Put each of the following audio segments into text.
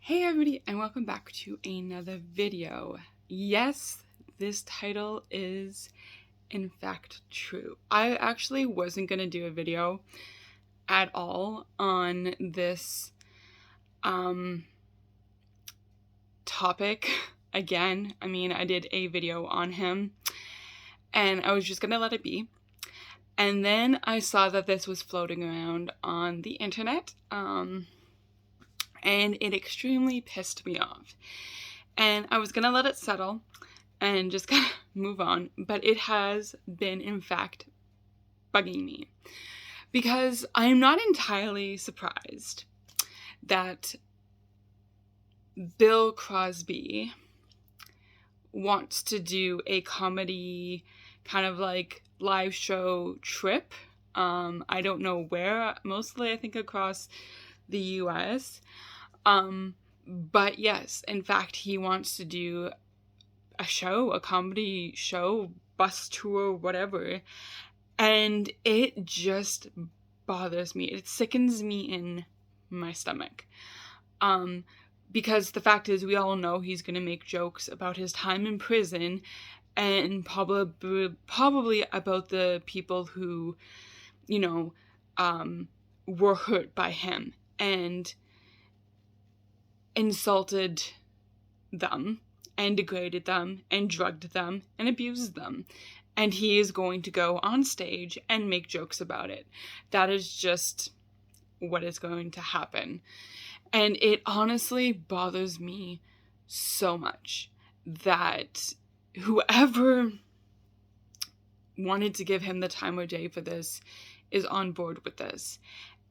Hey everybody, and welcome back to another video. Yes, this title is in fact true. I actually wasn't going to do a video at all on this topic again. I did a video on him and I was just going to let it be. And then I saw that this was floating around on the internet. And it extremely pissed me off. And I was gonna let it settle and just kind of move on, but it has been, in fact, bugging me. Because I am not entirely surprised that Bill Cosby wants to do a comedy kind of like live show trip. I don't know where, mostly I think across the US. But yes, in fact, he wants to do a comedy show, bus tour, whatever. And it just bothers me. It sickens me in my stomach. Because the fact is, we all know he's going to make jokes about his time in prison and probably about the people who, were hurt by him and insulted them and degraded them and drugged them and abused them. And he is going to go on stage and make jokes about it. That is just what is going to happen. And it honestly bothers me so much that whoever wanted to give him the time of day for this is on board with this.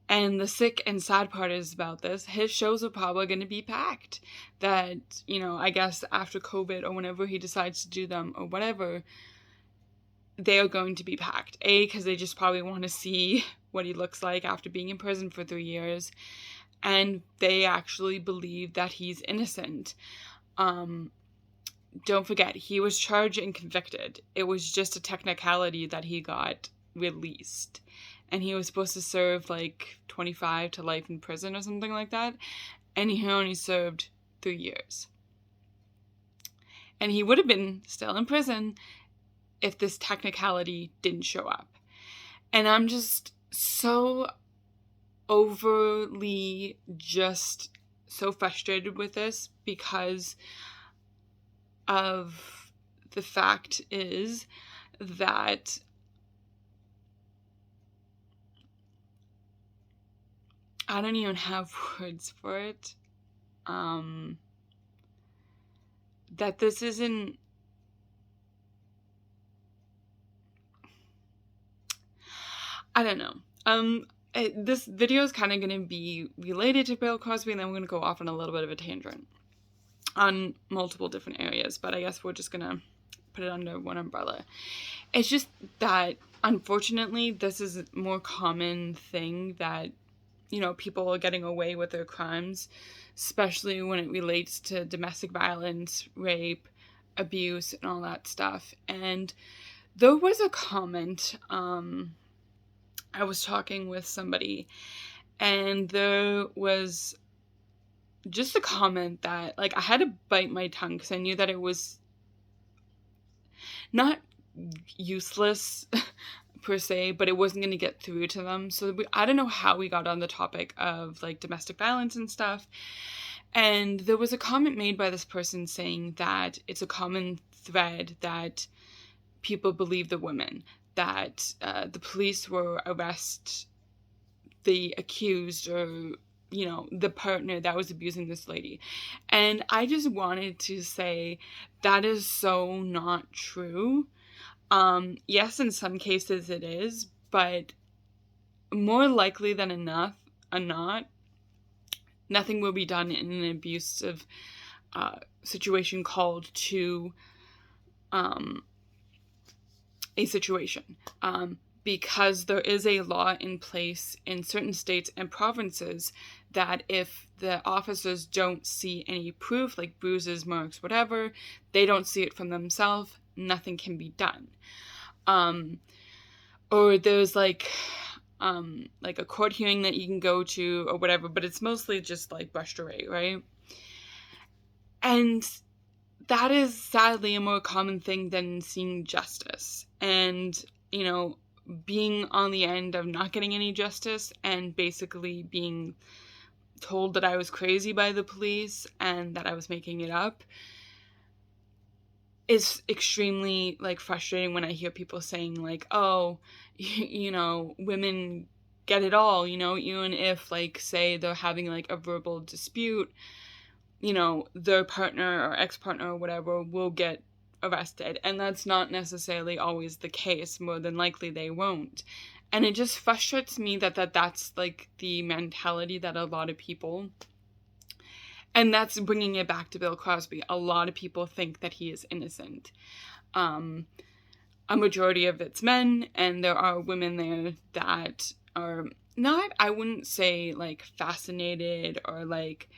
And the sick and sad part is about this, his shows are probably going to be packed. That, I guess after COVID or whenever he decides to do them or whatever, they are going to be packed. Because they just probably want to see what he looks like after being in prison for 3 years. And they actually believe that he's innocent. Don't forget, he was charged and convicted. It was just a technicality that he got released. And he was supposed to serve like 25 to life in prison or something like that. And he only served 3 years. And he would have been still in prison if this technicality didn't show up. And I'm just so overly just so frustrated with this because of the fact is that I don't even have words for it. That this isn't... I don't know. This video is kind of going to be related to Bill Cosby, and then we're going to go off on a little bit of a tangent on multiple different areas, but I guess we're just going to put it under one umbrella. It's just that, unfortunately, this is a more common thing that people are getting away with their crimes, especially when it relates to domestic violence, rape, abuse, and all that stuff. And there was a comment, I was talking with somebody, and there was just a comment that, I had to bite my tongue because I knew that it was not useless per se, but it wasn't going to get through to them. So I don't know how we got on the topic of domestic violence and stuff. And there was a comment made by this person saying that it's a common thread that people believe the women, that the police will arrest the accused or the partner that was abusing this lady. And I just wanted to say that is so not true. Yes, in some cases it is, but more likely than not, nothing will be done in an abusive situation called to a situation. Because there is a law in place in certain states and provinces that if the officers don't see any proof, like bruises, marks, whatever, they don't see it from themselves, nothing can be done. Or there's a court hearing that you can go to or whatever, but it's mostly just brushed away, right? And that is sadly a more common thing than seeing justice. And, you know, being on the end of not getting any justice and basically being told that I was crazy by the police and that I was making it up is extremely, like, frustrating when I hear people saying, like, oh, you know, women get it all, you know, even if, like, say they're having, like, a verbal dispute, you know, their partner or ex-partner or whatever will get arrested. And that's not necessarily always the case. More than likely they won't. And it just frustrates me that's like the mentality that a lot of people, and that's bringing it back to Bill Cosby. A lot of people think that he is innocent. A majority of it's men, and there are women there that are not, I wouldn't say, like, fascinated or, like,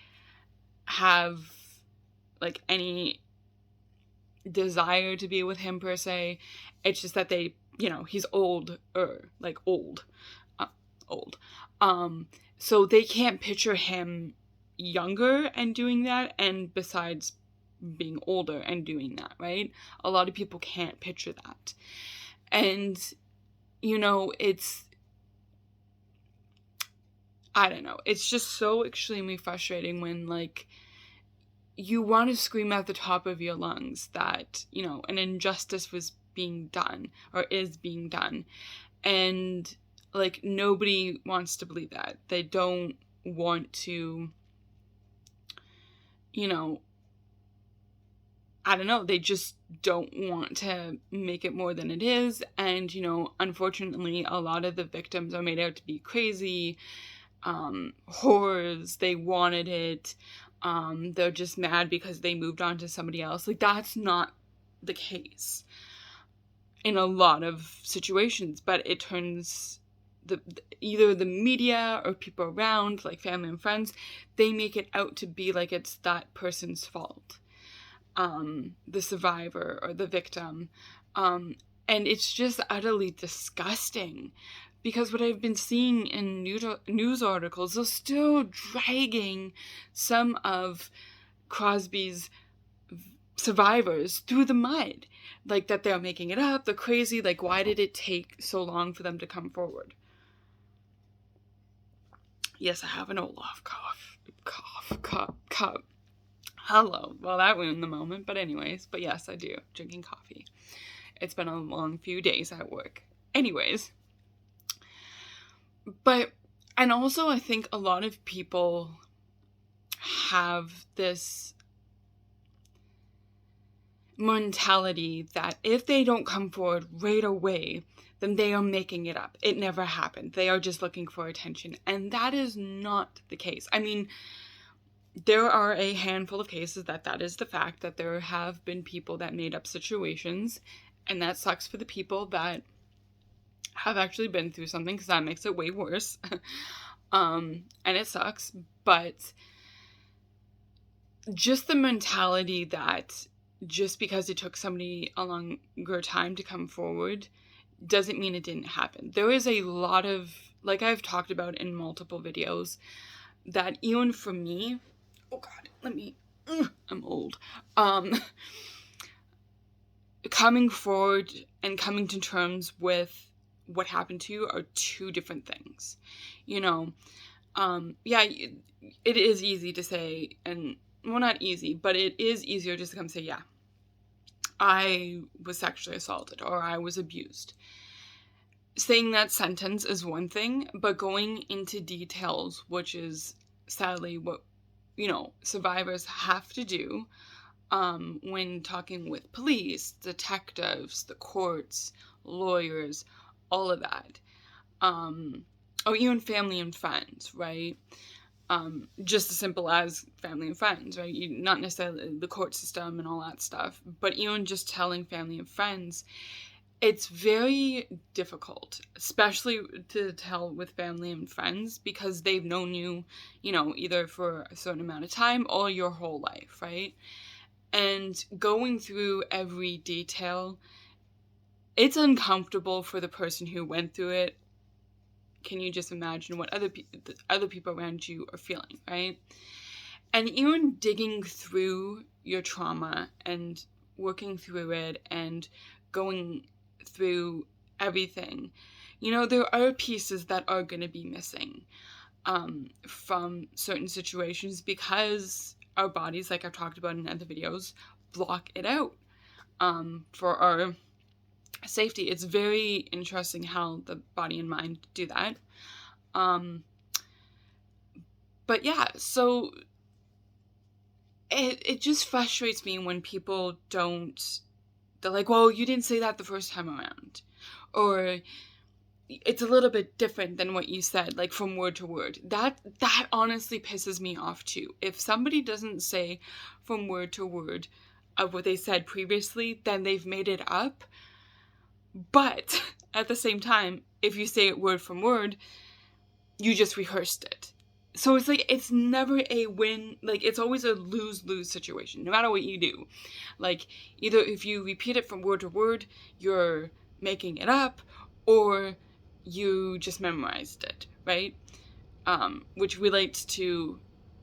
have, like, any desire to be with him per se. It's just that they, you know, he's old. So they can't picture him younger and doing that, and besides being older and doing that, right? A lot of people can't picture that. And, you know, I don't know, it's just so extremely frustrating when, like, you want to scream at the top of your lungs that, you know, an injustice was being done or is being done. And, like, nobody wants to believe that. They don't want to, you know, I don't know, they just don't want to make it more than it is. And, you know, unfortunately, a lot of the victims are made out to be crazy, whores, they wanted it, they're just mad because they moved on to somebody else. Like, that's not the case in a lot of situations, but it turns either the media or people around, like family and friends, they make it out to be like it's that person's fault, the survivor or the victim, and it's just utterly disgusting. Because what I've been seeing in news articles, they're still dragging some of Cosby's survivors through the mud. Like, that they're making it up, they're crazy, like, why did it take so long for them to come forward? Yes, I have an Olaf cough. Hello. Well, that ruined the moment, but anyways. But yes, I do. Drinking coffee. It's been a long few days at work. Anyways. But, and also I think a lot of people have this mentality that if they don't come forward right away, then they are making it up. It never happened. They are just looking for attention. And that is not the case. I mean, there are a handful of cases that is the fact, that there have been people that made up situations, and that sucks for the people that have actually been through something, because that makes it way worse. And it sucks, but just the mentality that just because it took somebody a longer time to come forward doesn't mean it didn't happen. There is a lot of, like I've talked about in multiple videos, that even for me, oh god, I'm old, coming forward and coming to terms with what happened to you are two different things, you know. Yeah, it is easy to say, and, well, not easy, but it is easier just to come say, yeah, I was sexually assaulted or I was abused. Saying that sentence is one thing, but going into details, which is sadly what, you know, survivors have to do, when talking with police, detectives, the courts, lawyers, all of that, or even family and friends, right? Just as simple as family and friends, right? Not necessarily the court system and all that stuff, but even just telling family and friends, it's very difficult, especially to tell with family and friends, because they've known you, you know, either for a certain amount of time or your whole life, right? And going through every detail, it's uncomfortable for the person who went through it. Can you just imagine what other people around you are feeling, right? And even digging through your trauma and working through it and going through everything, you know, there are pieces that are going to be missing from certain situations because our bodies, like I've talked about in other videos, block it out for our safety. It's very interesting how the body and mind do that. But yeah, so it just frustrates me when people don't, they're like, well, you didn't say that the first time around. Or it's a little bit different than what you said, like from word to word. That honestly pisses me off too. If somebody doesn't say from word to word of what they said previously, then they've made it up. But at the same time, if you say it word from word, you just rehearsed it. So it's like, it's never a win. Like, it's always a lose-lose situation, no matter what you do. Like, either if you repeat it from word to word, you're making it up, or you just memorized it, right? Which relates to,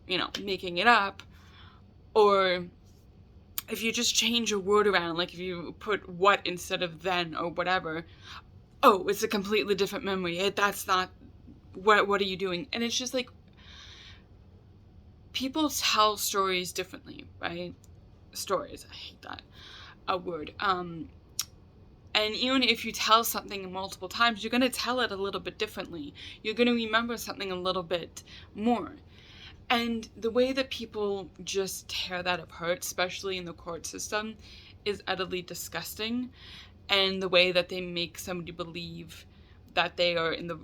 you know, making it up. Or if you just change a word around, like if you put what instead of then or whatever, oh, it's a completely different memory. That's not, what are you doing? And it's just like, people tell stories differently, right? Stories, I hate that word. And even if you tell something multiple times, you're going to tell it a little bit differently. You're going to remember something a little bit more. And the way that people just tear that apart, especially in the court system, is utterly disgusting. And the way that they make somebody believe that they are in the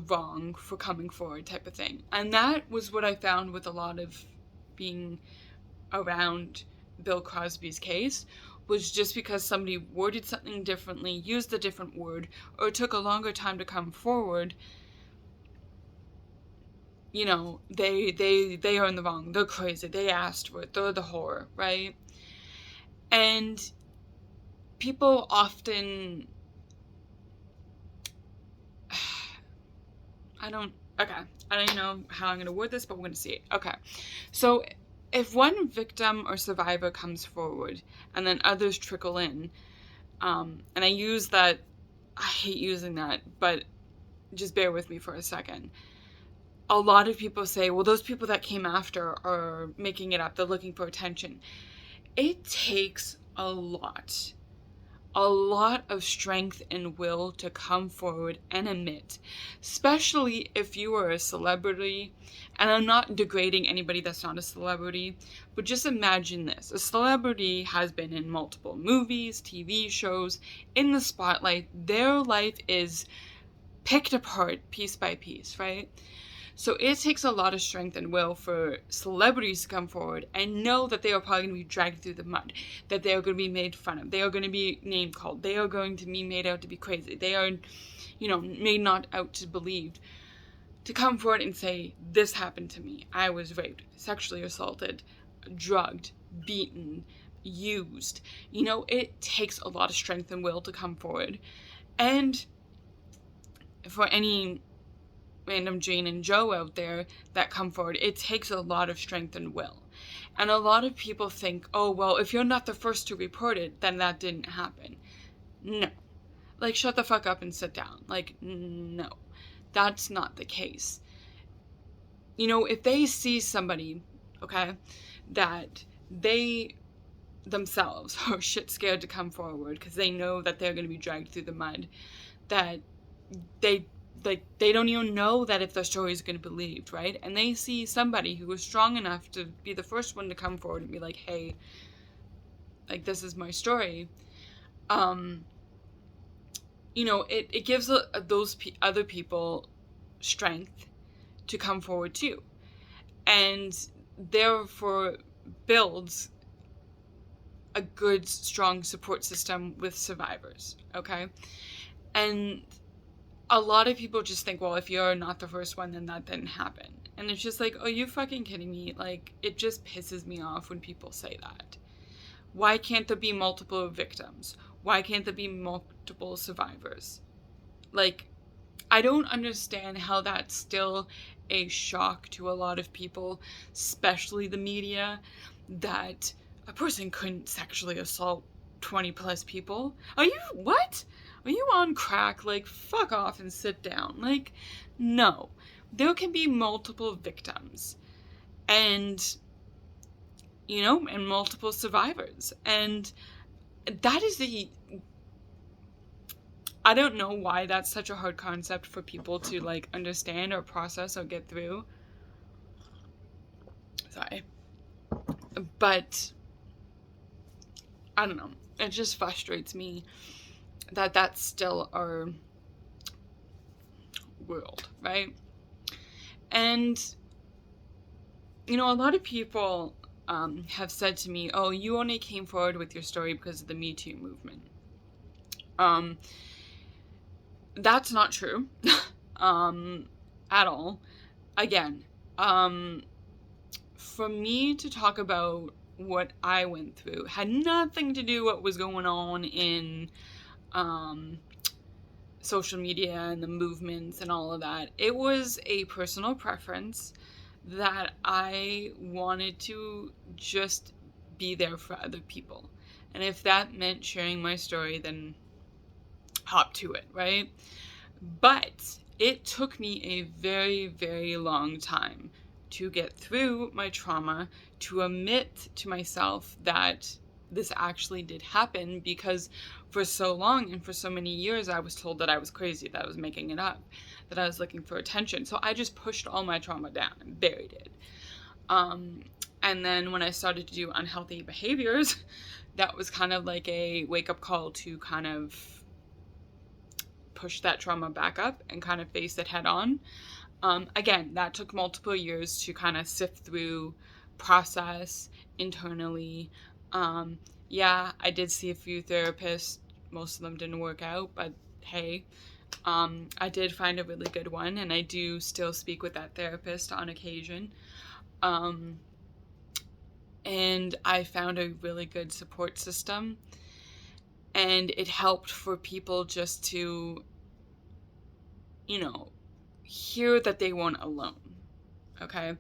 wrong for coming forward type of thing. And that was what I found with a lot of being around Bill Cosby's case, was just because somebody worded something differently, used a different word, or took a longer time to come forward, you know, they are in the wrong. They're crazy. They asked for it. They're the whore, right? And people often, I don't know how I'm going to word this, but we're going to see it. Okay. So if one victim or survivor comes forward and then others trickle in, and I use that, I hate using that, but just bear with me for a second. A lot of people say, well, those people that came after are making it up. They're looking for attention. It takes a lot of strength and will to come forward and admit, especially if you are a celebrity. And I'm not degrading anybody that's not a celebrity, but just imagine this. A celebrity has been in multiple movies, TV shows, in the spotlight. Their life is picked apart piece by piece, right? So it takes a lot of strength and will for celebrities to come forward and know that they are probably going to be dragged through the mud, that they are going to be made fun of, they are going to be name called, they are going to be made out to be crazy, they are, you know, made not out to believed, to come forward and say, this happened to me, I was raped, sexually assaulted, drugged, beaten, used. You know, it takes a lot of strength and will to come forward. And for any random Jane and Joe out there that come forward, it takes a lot of strength and will. And a lot of people think, oh, well, if you're not the first to report it, then that didn't happen. No. Like, shut the fuck up and sit down. Like, no. That's not the case. You know, if they see somebody, okay, that they themselves are shit scared to come forward because they know that they're going to be dragged through the mud, that they don't even know that if their story is going to be believed, right? And they see somebody who is strong enough to be the first one to come forward and be like, hey, like, this is my story. You know, it gives those other people strength to come forward too. And therefore builds a good, strong support system with survivors, okay? And a lot of people just think, well, if you're not the first one, then that didn't happen. And it's just like, oh, you fucking kidding me? Like, it just pisses me off when people say that. Why can't there be multiple victims? Why can't there be multiple survivors? Like, I don't understand how that's still a shock to a lot of people, especially the media, that a person couldn't sexually assault 20 plus people. What? Are you on crack? Like, fuck off and sit down. Like, no. There can be multiple victims. And, and multiple survivors. And that is I don't know why that's such a hard concept for people to, like, understand or process or get through. Sorry. But, I don't know. It just frustrates me that that's still our world, right? And, a lot of people have said to me, oh, you only came forward with your story because of the Me Too movement. That's not true at all. Again, for me to talk about what I went through had nothing to do with what was going on in social media and the movements and all of that. It was a personal preference that I wanted to just be there for other people. And if that meant sharing my story, then hop to it, right? But it took me a very, very long time to get through my trauma, to admit to myself that this actually did happen, because for so long and for so many years I was told that I was crazy, that I was making it up, that I was looking for attention. So I just pushed all my trauma down and buried it. And then when I started to do unhealthy behaviors, that was kind of like a wake-up call to kind of push that trauma back up and kind of face it head on. Again, that took multiple years to kind of sift through, process internally. Yeah, I did see a few therapists. Most of them didn't work out, but hey, I did find a really good one, and I do still speak with that therapist on occasion. And I found a really good support system, and it helped for people just to, hear that they weren't alone, okay?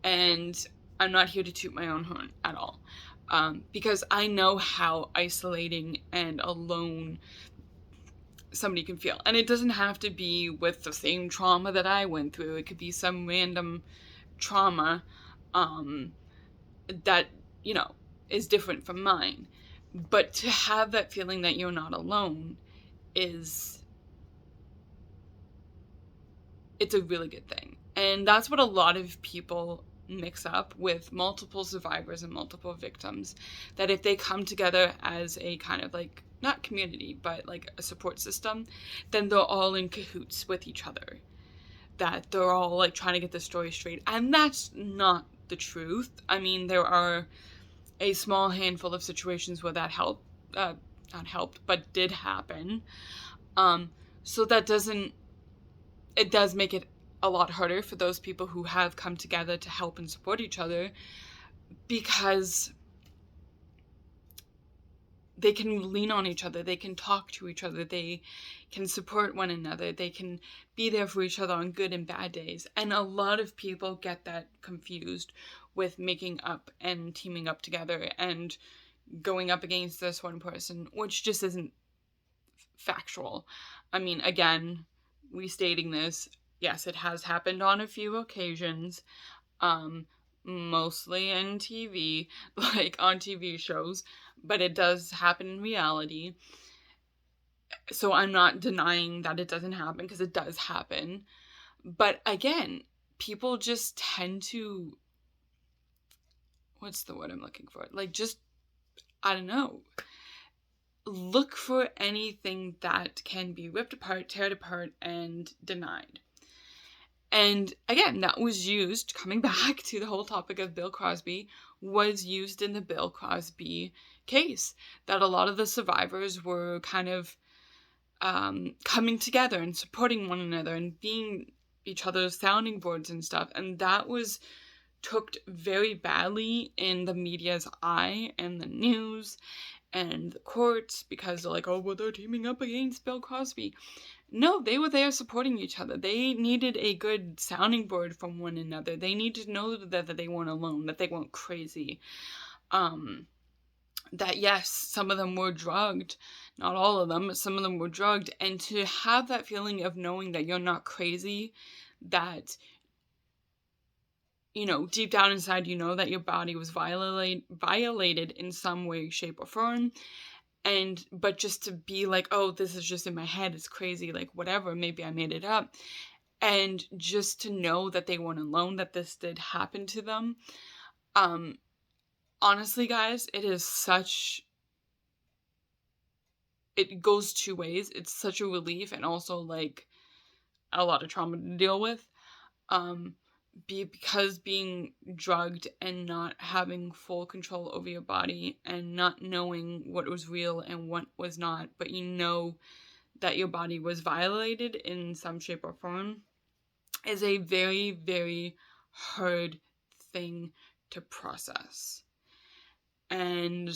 And I'm not here to toot my own horn at all, because I know how isolating and alone somebody can feel. And it doesn't have to be with the same trauma that I went through. It could be some random trauma that, is different from mine. But to have that feeling that you're not alone it's a really good thing. And that's what a lot of people mix up with multiple survivors and multiple victims, that if they come together as a kind of like, not community, but like a support system, then they're all in cahoots with each other, that they're all like trying to get the story straight. And that's not the truth. I mean, there are a small handful of situations where that not helped, but did happen. So that it does make it a lot harder for those people who have come together to help and support each other, because they can lean on each other, they can talk to each other, they can support one another, they can be there for each other on good and bad days. And a lot of people get that confused with making up and teaming up together and going up against this one person, which just isn't factual. I mean, again, restating this, yes, it has happened on a few occasions, mostly in TV, like on TV shows, but it does happen in reality. So I'm not denying that it doesn't happen, because it does happen. But again, people just tend to, what's the word I'm looking for? Like, just, I don't know, look for anything that can be ripped apart, teared apart, and denied. And again, that was used, coming back to the whole topic of Bill Cosby, was used in the Bill Cosby case, that a lot of the survivors were kind of coming together and supporting one another and being each other's sounding boards and stuff. And that was took very badly in the media's eye and the news and the courts, because they're like, oh, well, they're teaming up against Bill Cosby. No, they were there supporting each other. They needed a good sounding board from one another. They needed to know that they weren't alone, that they weren't crazy. that yes, some of them were drugged, not all of them, but some of them were drugged, and to have that feeling of knowing that you're not crazy, that, you know, deep down inside, you know that your body was violated in some way, shape, or form, but just to be like, oh, this is just in my head, it's crazy, like, whatever, maybe I made it up, and just to know that they weren't alone, that this did happen to them. Honestly, guys, it goes two ways. It's such a relief and also like a lot of trauma to deal with. Because being drugged and not having full control over your body and not knowing what was real and what was not, but you know that your body was violated in some shape or form, is a very, very hard thing to process. And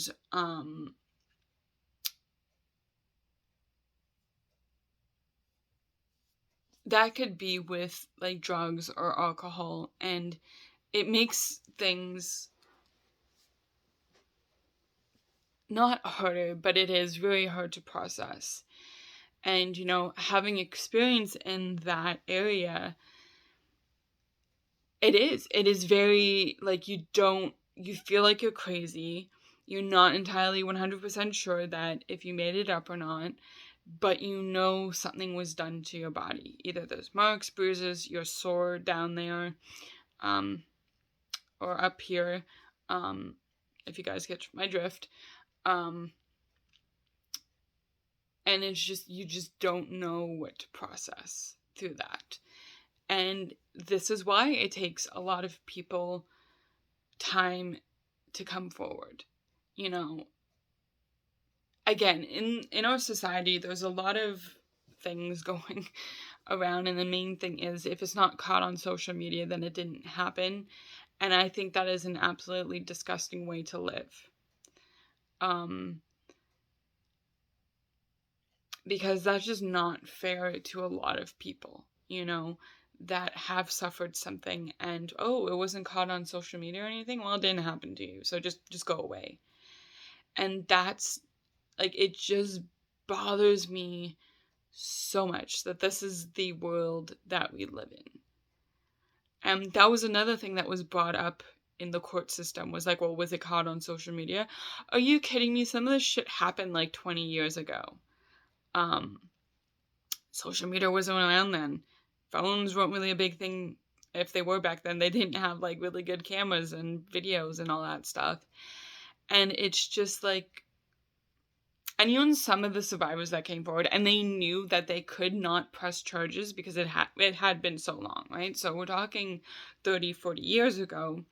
that could be with like drugs or alcohol, and it makes things not harder, but it is very hard to process. And, you know, having experience in that area, it is very, like, you feel like you're crazy. You're not entirely 100% sure that if you made it up or not, but you know something was done to your body. Either there's marks, bruises, you're sore down there, or up here, if you guys get my drift. And it's just, you just don't know what to process through that. And this is why it takes a lot of people time to come forward. You know, again, in our society, there's a lot of things going around, and the main thing is if it's not caught on social media, then it didn't happen. And I think that is an absolutely disgusting way to live. Because that's just not fair to a lot of people, you know, that have suffered something and, oh, it wasn't caught on social media or anything. Well, it didn't happen to you, so just go away. And that's, like, it just bothers me so much that this is the world that we live in. And that was another thing that was brought up in the court system, was like, well, was it caught on social media? Are you kidding me? Some of this shit happened like 20 years ago. Social media wasn't around then. Phones weren't really a big thing. If they were back then, they didn't have like really good cameras and videos and all that stuff. And it's just like, and even some of the survivors that came forward, and they knew that they could not press charges because it had been so long, right? So we're talking 30, 40 years ago.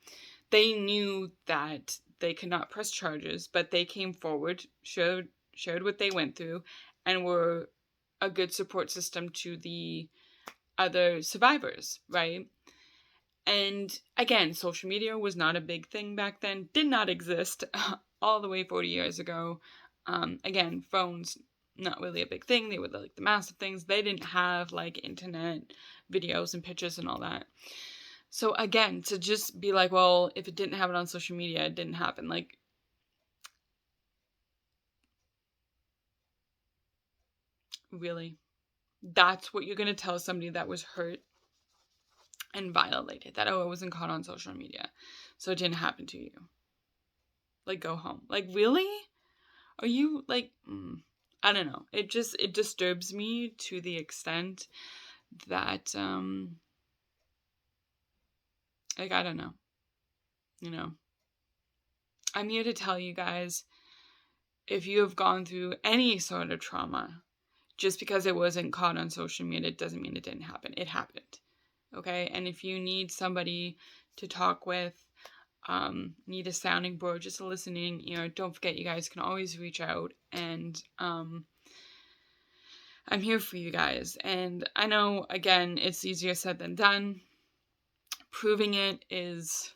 They knew that they could not press charges, but they came forward, shared what they went through, and were a good support system to the other survivors, right? And again, social media was not a big thing back then, did not exist all the way 40 years ago. Again, phones, not really a big thing. They were like the massive things. They didn't have like internet videos and pictures and all that. So again, to just be like, well, if it didn't happen on social media, it didn't happen. Like, really? That's what you're going to tell somebody that was hurt and violated? That, oh, it wasn't caught on social media, so it didn't happen to you. Like, go home. Like, really? Are you, like, I don't know. It disturbs me to the extent that, like, I don't know. You know? I'm here to tell you guys, if you have gone through any sort of trauma, just because it wasn't caught on social media, it doesn't mean it didn't happen. It happened. Okay? And if you need somebody to talk with, need a sounding board, just a listening ear, don't forget, you guys can always reach out, and I'm here for you guys. And I know, again, it's easier said than done. Proving it is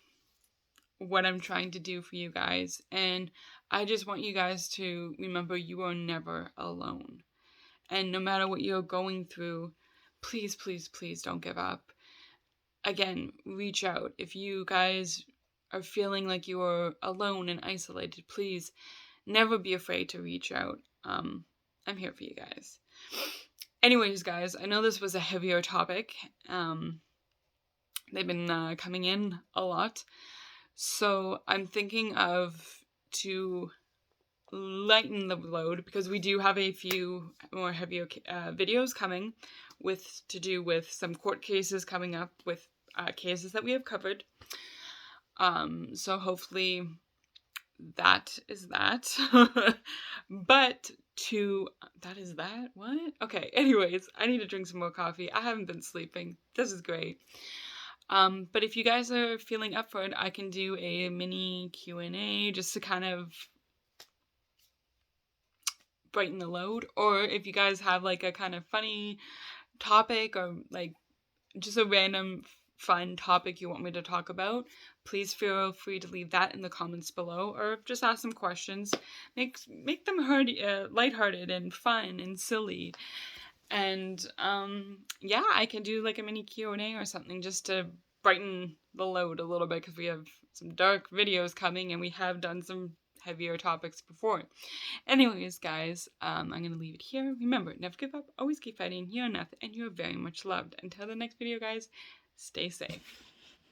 what I'm trying to do for you guys, and I just want you guys to remember, you are never alone. And no matter what you're going through, please, please, please don't give up. Again, reach out. If you guys are feeling like you are alone and isolated, please never be afraid to reach out. I'm here for you guys. Anyways, guys, I know this was a heavier topic. They've been coming in a lot. So I'm thinking of to lighten the load, because we do have a few more heavier videos coming to do with some court cases coming up with cases that we have covered. So hopefully that is that. But that is that? What? Okay, anyways, I need to drink some more coffee. I haven't been sleeping. This is great. But if you guys are feeling up for it, I can do a mini Q&A just to kind of brighten the load. Or if you guys have like a kind of funny topic, or like just a random fun topic you want me to talk about, please feel free to leave that in the comments below, or just ask some questions. Make them lighthearted and fun and silly. And yeah, I can do like a mini Q&A or something just to brighten the load a little bit, because we have some dark videos coming and we have done some heavier topics before. Anyways, guys, I'm going to leave it here. Remember, never give up, always keep fighting. You're enough, and you're very much loved. Until the next video, guys, stay safe.